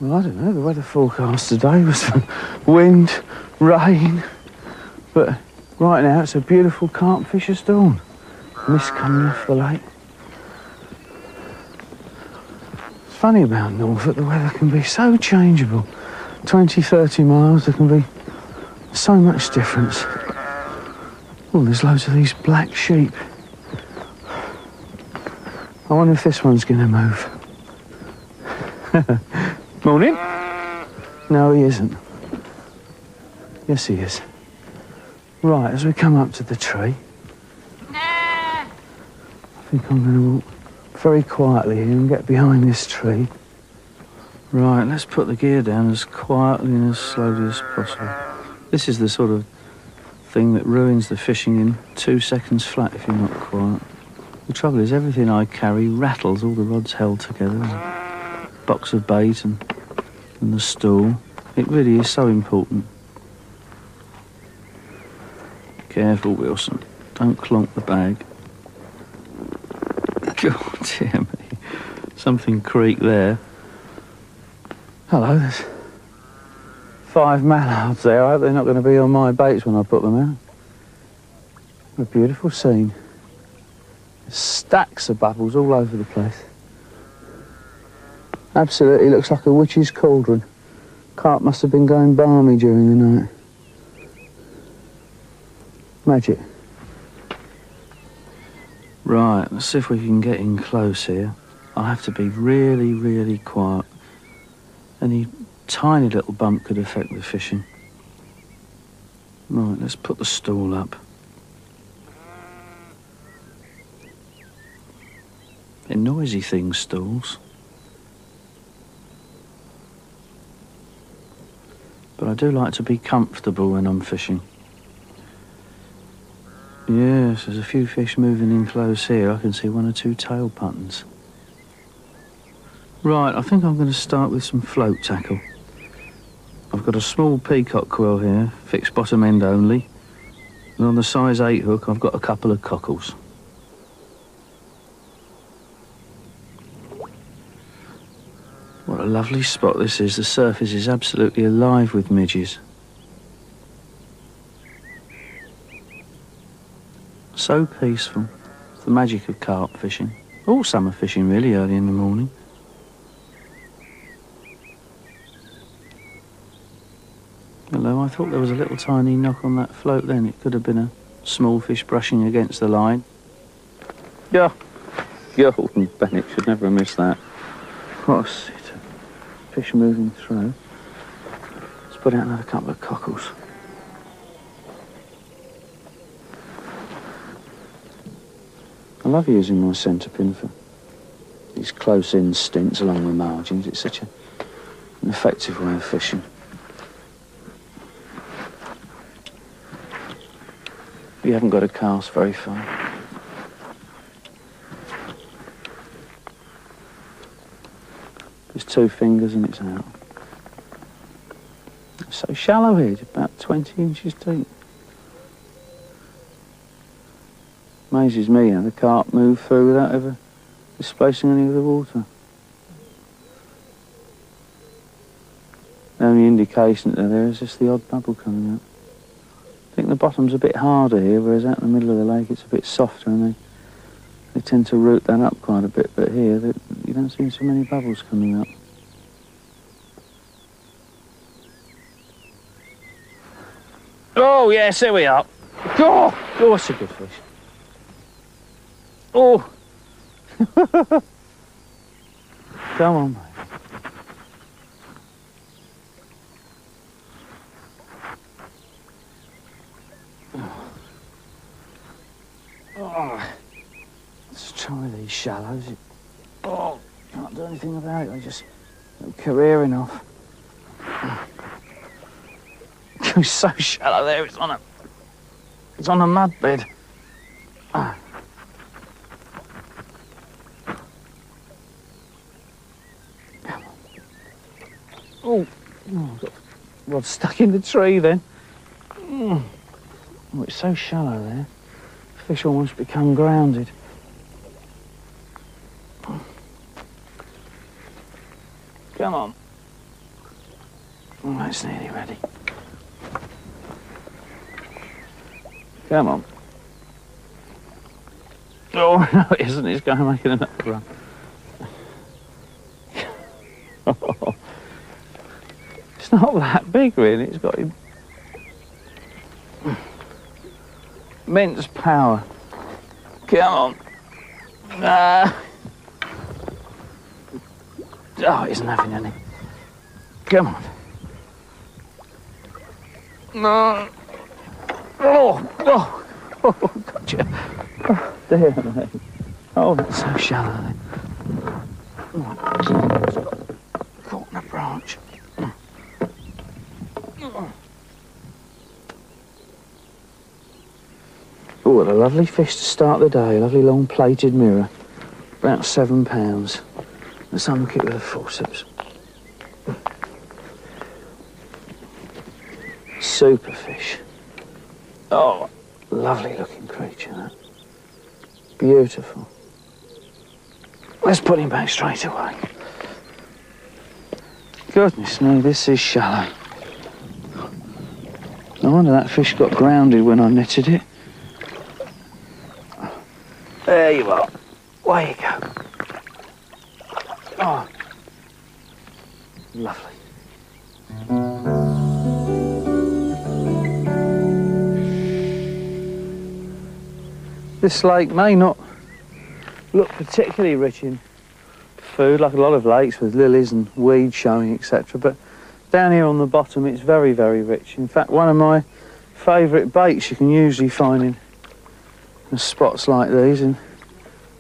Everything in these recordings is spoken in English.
Well, I don't know, the weather forecast today was wind, rain, but right now it's a beautiful carp fisher's dawn. Mist coming off the lake. It's funny about Norfolk, the weather can be so changeable. 20, 30 miles, there can be so much difference. Oh, there's loads of these black sheep. I wonder if this one's going to move. Morning. No, he isn't. Yes, he is. Right, as we come up to the tree, I think I'm going to walk very quietly here and get behind this tree. Right, let's put the gear down as quietly and as slowly as possible. This is the sort of thing that ruins the fishing in 2 seconds flat if you're not quiet. The trouble is everything I carry rattles, all the rods held together. A box of bait and the stool. It really is so important. Careful, Wilson. Don't clonk the bag. God dear me. Something creaked there. Hello, there's 5 mallards there. I hope they're not going to be on my baits when I put them out. What a beautiful scene. There's stacks of bubbles all over the place. Absolutely looks like a witch's cauldron. Carp must have been going balmy during the night. Magic. Right, let's see if we can get in close here. I'll have to be really, really quiet. Any tiny little bump could affect the fishing. Right, let's put the stool up. They're noisy things, stools. But I do like to be comfortable when I'm fishing. Yes, there's a few fish moving in close here. I can see 1 or 2 tail patterns. Right, I think I'm going to start with some float tackle. I've got a small peacock quill here, fixed bottom end only. And on the size 8 hook, I've got a couple of cockles. What a lovely spot this is. The surface is absolutely alive with midges. So peaceful. It's the magic of carp fishing. All summer fishing really early in the morning. Although I thought there was a little tiny knock on that float then. It could have been a small fish brushing against the line. Yeah. Golden Bennett should never have missed that. What a sitter. Fish moving through. Let's put out another couple of cockles. I love using my centre pin for these close-in stints along the margins. It's such an effective way of fishing. You haven't got to cast very far. Just 2 fingers and it's out. It's so shallow here, it's about 20 inches deep. Amazes me how the carp move through without ever displacing any of the water. The only indication that they're there is just the odd bubble coming up. I think the bottom's a bit harder here, whereas out in the middle of the lake it's a bit softer and they tend to root that up quite a bit, but here you don't see so many bubbles coming up. Oh yes, here we are. Oh, it's a good fish. Oh! Come on, mate. Oh. Let's try these shallows. Oh, can't do anything about it. They just go careering off. It's so shallow there. It's on a mud bed. Oh, I've got rod stuck in the tree then. Oh, it's so shallow there. Fish almost become grounded. Come on. Oh, that's nearly ready. Come on. Oh, no, it isn't. It's going to make another run. It's not that big, really. It's got immense power. Come on. Oh, it isn't having any. Come on. No. Oh, gotcha. Oh, dear me. Oh, that's so shallow then. Oh, it's got caught in a branch. Oh, what a lovely fish to start the day. A lovely long plated mirror. About £7. Let's unhook it with a forceps. Super fish. Oh, lovely looking creature, that. Beautiful. Let's put him back straight away. Goodness me, this is shallow. No wonder that fish got grounded when I netted it. There you are. Away you go. Oh, lovely. This lake may not look particularly rich in food, like a lot of lakes with lilies and weeds showing, etc. But down here on the bottom, it's very, very rich. In fact, one of my favourite baits you can usually find in spots like these, in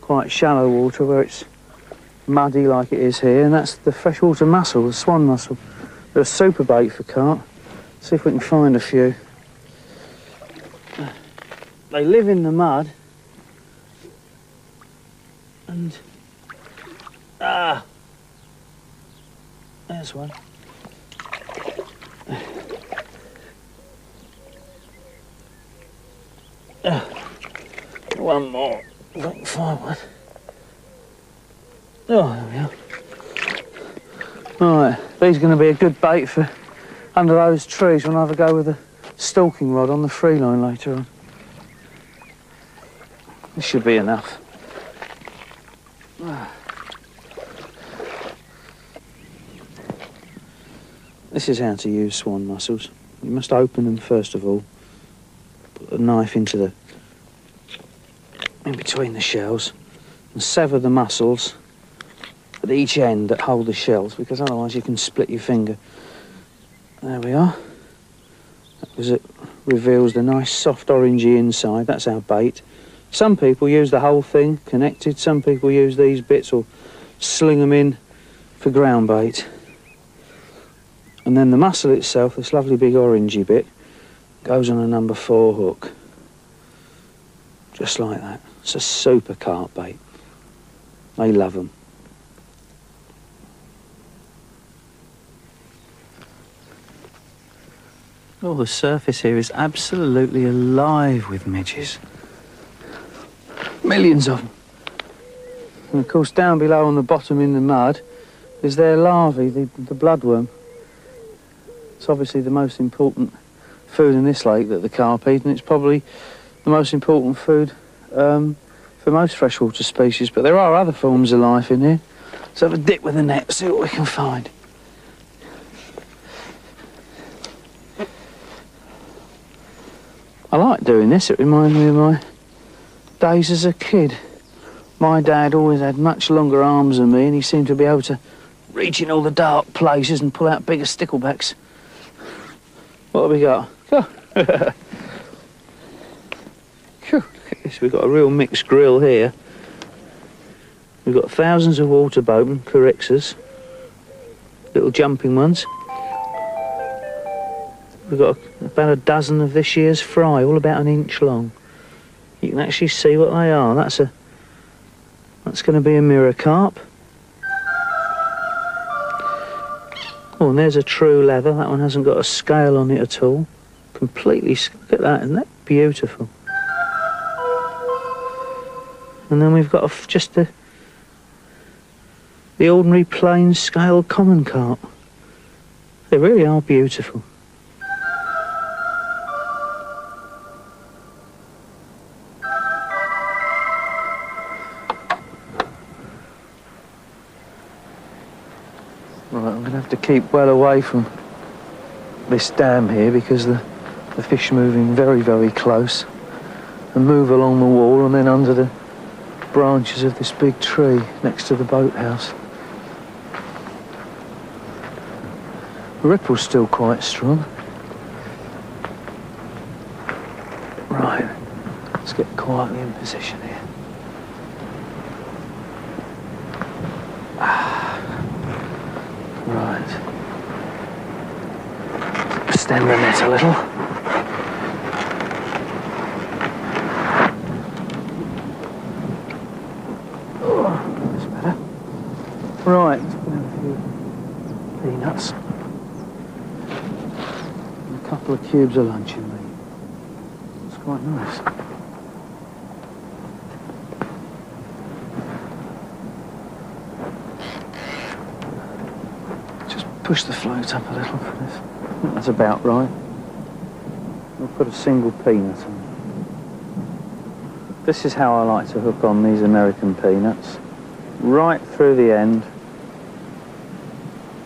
quite shallow water where it's muddy like it is here, and that's the freshwater mussel, the swan mussel. They're a super bait for carp. See if we can find a few. They live in the mud, and there's one. One more. If I can find one. Oh, there we are. Right, these are going to be a good bait for under those trees when I have a go with a stalking rod on the free line later on. This should be enough. This is how to use swan mussels. You must open them first of all. Put a knife in between the shells and sever the muscles at each end that hold the shells, because otherwise you can split your finger. There we are. It reveals the nice soft orangey inside. That's our bait. Some people use the whole thing connected. Some people use these bits or sling them in for ground bait. And then the mussel itself, this lovely big orangey bit, goes on a number 4 hook. Just like that. It's a super carp bait. They love them. Oh, the surface here is absolutely alive with midges. Millions of them. And of course down below on the bottom in the mud is their larvae, the bloodworm. It's obviously the most important food in this lake that the carp eat, and it's probably the most important food for most freshwater species. But there are other forms of life in here. Let's have a dip with the net, see what we can find. I like doing this. It reminds me of my days as a kid. My dad always had much longer arms than me, and he seemed to be able to reach in all the dark places and pull out bigger sticklebacks. What have we got? Oh. Look at this. We've got a real mixed grill here. We've got thousands of water boatmen, Carixas, little jumping ones. We've got about a dozen of this year's fry, all about 1 inch long. You can actually see what they are. That's going to be a mirror carp. Oh, and there's a true leather. That one hasn't got a scale on it at all. Completely, look at that, isn't it? beautiful. And then we've got just the ordinary plain scale common carp. They really are beautiful. Right, I'm going to have to keep well away from this dam here because the fish are moving very, very close and move along the wall and then under the branches of this big tree next to the boathouse. The ripple's still quite strong. Right, let's get quietly in position here. Right. Extend the net a little. Oh, that's better. Right, let's put in a few peanuts. And a couple of cubes of luncheon meat. It's quite nice. Push the float up a little for this. I think that's about right. We'll put a single peanut on. This is how I like to hook on these American peanuts. Right through the end.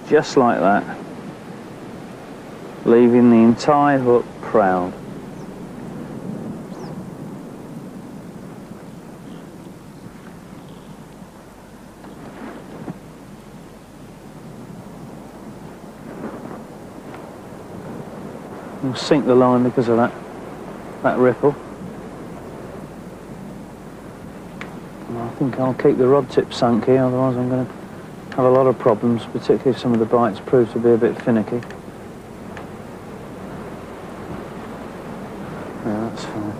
Just like that. Leaving the entire hook proud. We'll sink the line because of that ripple. And I think I'll keep the rod tip sunk here, otherwise I'm going to have a lot of problems, particularly if some of the bites prove to be a bit finicky. Yeah, that's fine.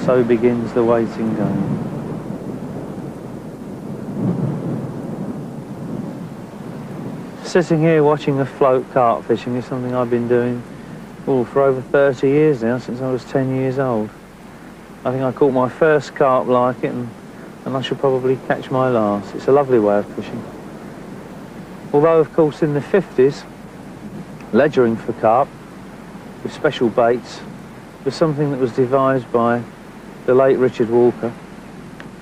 So begins the waiting game. Sitting here watching a float carp fishing is something I've been doing for over 30 years now, since I was 10 years old. I think I caught my first carp like it, and I shall probably catch my last. It's a lovely way of fishing. Although, of course, in the 50s, ledgering for carp with special baits was something that was devised by the late Richard Walker,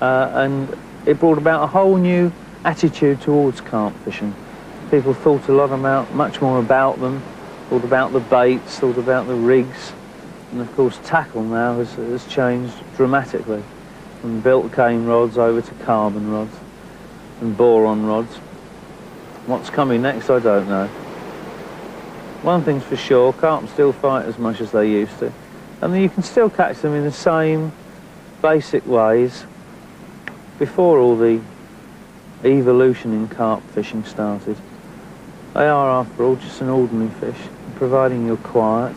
and it brought about a whole new attitude towards carp fishing. People thought much more about them, thought about the baits, thought about the rigs, and of course tackle now has changed dramatically, from built cane rods over to carbon rods and boron rods. What's coming next, I don't know. One thing's for sure, carp still fight as much as they used to, and you can still catch them in the same basic ways before all the evolution in carp fishing started. They are, after all, just an ordinary fish, providing you're quiet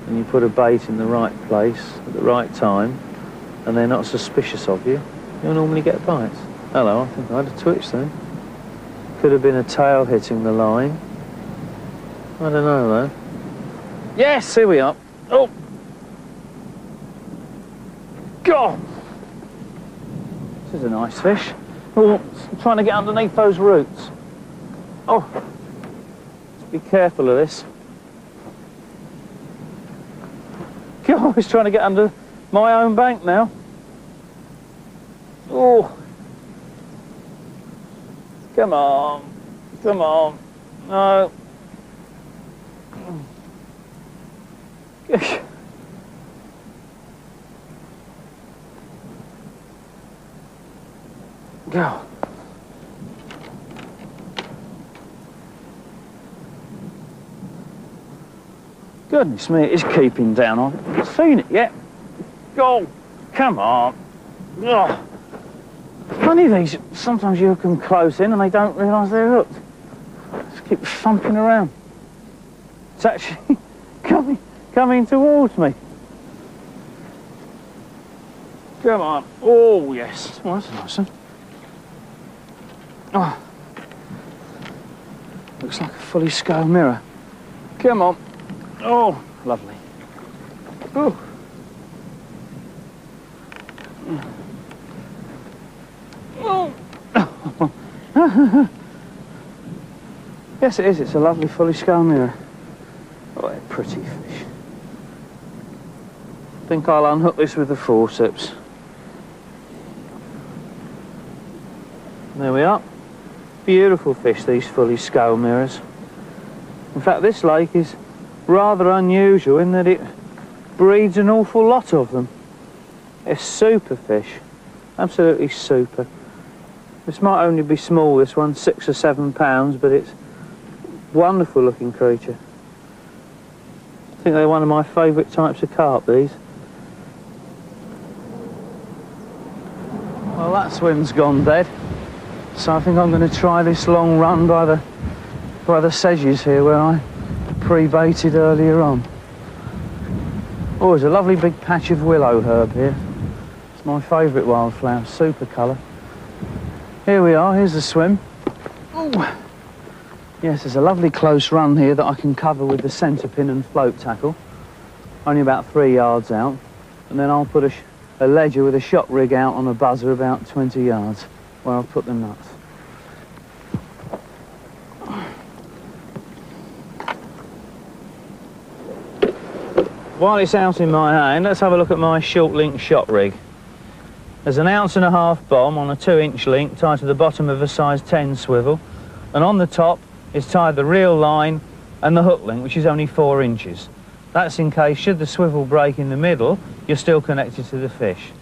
and you put a bait in the right place at the right time and they're not suspicious of you, you'll normally get bites. Hello, I think I had a twitch then. Could have been a tail hitting the line. I don't know though. Yes, here we are. Oh! God! This is a nice fish. Oh, I'm trying to get underneath those roots. Oh! Be careful of this. God, he's trying to get under my own bank now. Oh. Come on. Come on. No. Go. Goodness me, it is keeping down. I haven't seen it yet. Go, come on. Ugh. Funny these, sometimes you hook them close in and they don't realise they're hooked. Just keep thumping around. It's actually coming towards me. Come on. Oh, yes. Oh, that's a nice one. Oh. Looks like a fully scale mirror. Come on. Oh, lovely. Oh. Oh. Yes, it is. It's a lovely fully scale mirror. Oh, a pretty fish. I think I'll unhook this with the forceps. There we are. Beautiful fish, these fully scale mirrors. In fact, this lake is rather unusual in that it breeds an awful lot of them. It's super fish. Absolutely super. This might only be small, this one, 6 or 7 pounds, but it's a wonderful looking creature. I think they're one of my favourite types of carp, these. Well, that swim's gone dead, so I think I'm going to try this long run by the sedges here where I pre-baited earlier on. Oh, there's a lovely big patch of willow herb here. It's my favourite wildflower, super colour. Here we are, here's the swim. Ooh. Yes, there's a lovely close run here that I can cover with the centre pin and float tackle. Only about 3 yards out. And then I'll put a ledger with a shot rig out on a buzzer about 20 yards where I'll put the nuts. While it's out in my hand, let's have a look at my short link shot rig. There's an 1.5 ounce bomb on a 2-inch link tied to the bottom of a size 10 swivel, and on the top is tied the reel line and the hook link, which is only 4 inches. That's in case, should the swivel break in the middle, you're still connected to the fish.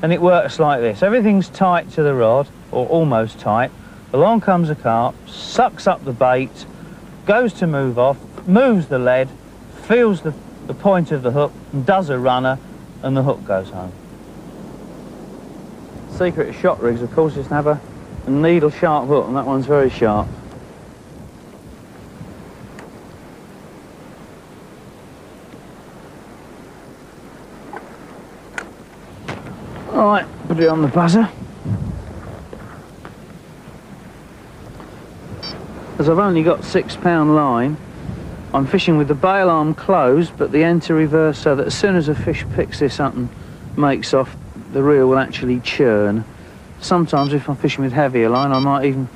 And it works like this. Everything's tight to the rod, or almost tight. Along comes a carp, sucks up the bait, goes to move off, moves the lead, feels the point of the hook, and does a runner, and the hook goes home. The secret of shot rigs, of course, is to have a needle sharp hook, and that one's very sharp. Alright, put it on the buzzer. As I've only got 6 pound line, I'm fishing with the bail arm closed, but the end to reverse, so that as soon as a fish picks this up and makes off, the reel will actually churn. Sometimes if I'm fishing with heavier line, I might even,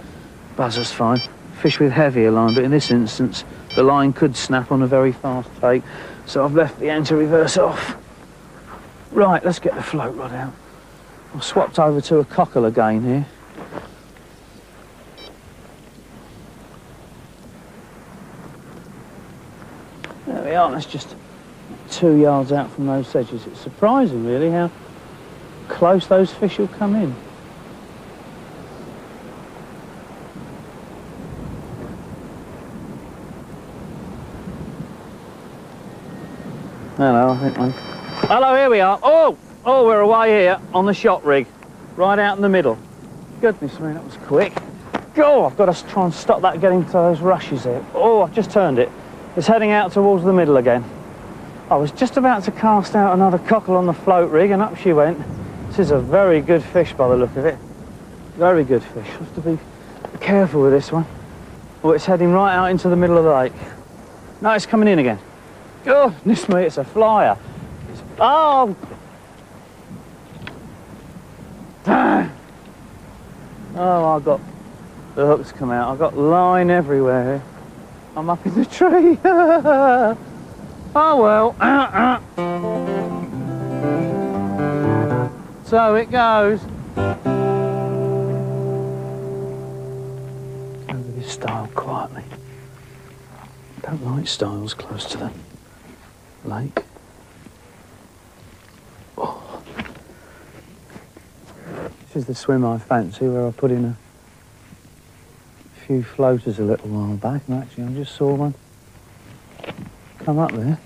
buzzer's fine, fish with heavier line, but in this instance, the line could snap on a very fast take, so I've left the end to reverse off. Right, let's get the float rod out. I've swapped over to a cockle again here. There we are, that's just 2 yards out from those sedges. It's surprising really how close those fish will come in. Hello, I think one. Hello, here we are. Oh, we're away here on the shot rig, right out in the middle. Goodness me, that was quick. Oh, I've got to try and stop that getting to those rushes there. Oh, I've just turned it. It's heading out towards the middle again. I was just about to cast out another cockle on the float rig, and up she went. This is a very good fish by the look of it. Very good fish. Have to be careful with this one. Oh, it's heading right out into the middle of the lake. No, it's coming in again. Goodness me, it's a flyer. Oh! Oh, I've got the hooks come out. I've got line everywhere here. I'm up in the tree. Oh well. So it goes. Over this stile quietly. Don't like stiles close to the lake. Oh. This is the swim I fancy, where I put in a few floaters a little while back, and actually I just saw one come up there.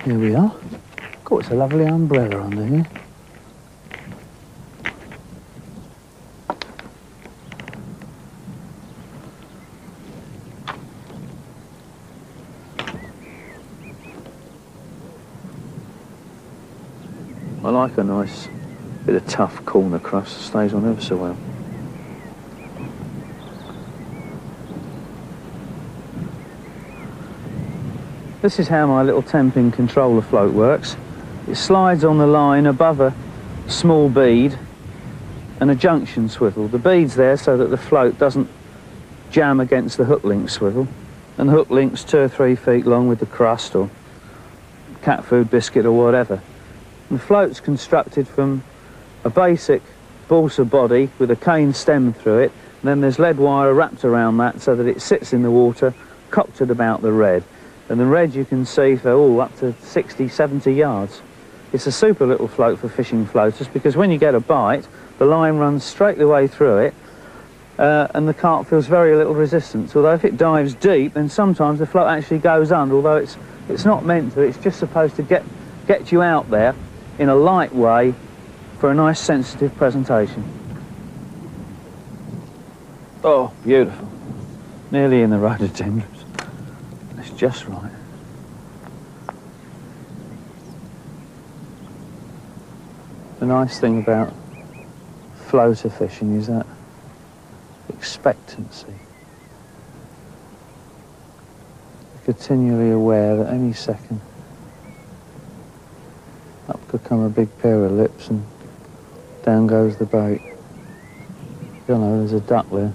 Here we are. Of course, it's a lovely umbrella under here. I like a nice bit of tough corner crust, stays on ever so well. This is how my little 10-pin controller float works. It slides on the line above a small bead and a junction swivel. The bead's there so that the float doesn't jam against the hook link swivel. And the hook link's 2 or 3 feet long with the crust or cat food biscuit or whatever. And the float's constructed from a basic balsa body with a cane stem through it. And then there's lead wire wrapped around that so that it sits in the water, cocked at about the red. And the red you can see for up to 60, 70 yards. It's a super little float for fishing floaters because when you get a bite, the line runs straight the way through it and the carp feels very little resistance. Although if it dives deep, then sometimes the float actually goes under, although it's not meant to. It's just supposed to get you out there in a light way for a nice sensitive presentation. Oh, beautiful. Nearly in the rhododendrons. It's just right. The nice thing about floater fishing is that expectancy. You're continually aware that any second up could come a big pair of lips and down goes the bait. You know, there's a duck there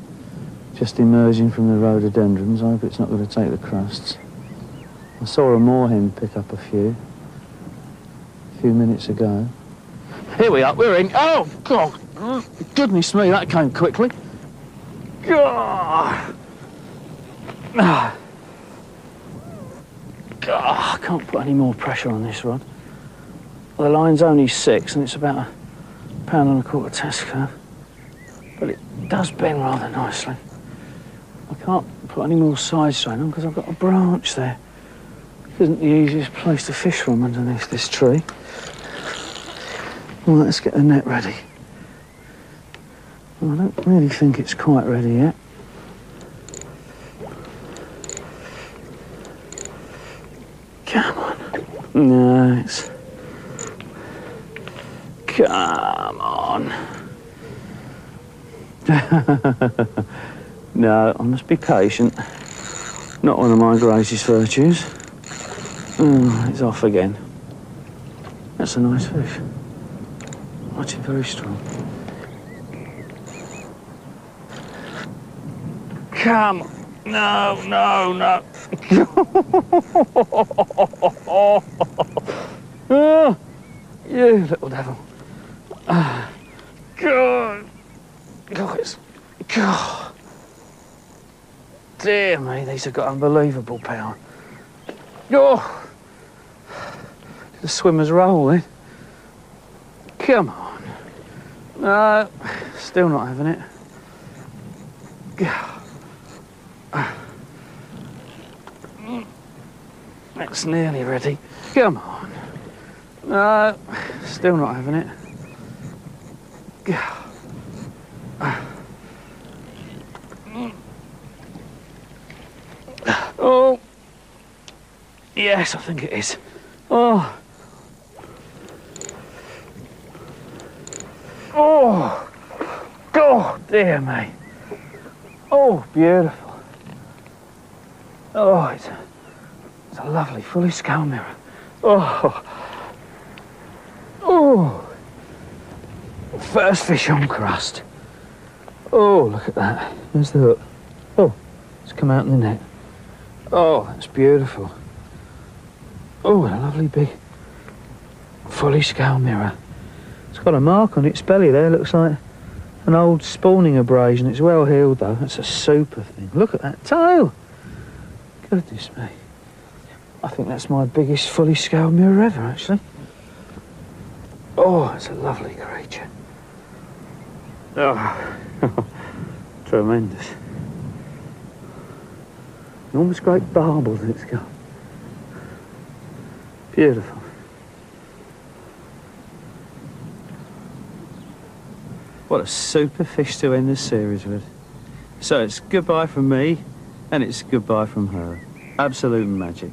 just emerging from the rhododendrons. I hope it's not going to take the crusts. I saw a moorhen pick up a few minutes ago. Here we are, we're in. Oh, God. Goodness me, that came quickly. God. God, I can't put any more pressure on this rod. Well, the line's only 6 and it's about a £1.25 test curve. But it does bend rather nicely. I can't put any more side strain on because I've got a branch there. It isn't the easiest place to fish from underneath this tree. Well, let's get the net ready. Well, I don't really think it's quite ready yet. Come on. No, it's... Come on. No, I must be patient. Not one of my greatest virtues. Oh, it's off again. That's a nice fish. Watch it very strong. Come on. No, no, no. Oh, you little devil. God. God, it's... God. Dear me, these have got unbelievable power. Oh. The swimmer's roll, then. Come on. No, still not having it. That's nearly ready. Come on. No, still not having it. Oh. Yes, I think it is. Oh. Oh. God, dear me. Oh, beautiful. Oh, it's a lovely fully scale mirror. Oh. Oh. First fish on crust. Oh, look at that. There's the hook. Oh, it's come out in the net. Oh, that's beautiful. Oh, a lovely big fully scale mirror. It's got a mark on its belly there. Looks like an old spawning abrasion. It's well healed though. That's a super thing. Look at that tail. Goodness me. I think that's my biggest fully scale mirror ever, actually. Oh, it's a lovely creature. Oh, tremendous. Enormous great barbels it's got. Beautiful. What a super fish to end this series with. So it's goodbye from me, and it's goodbye from her. Absolute magic.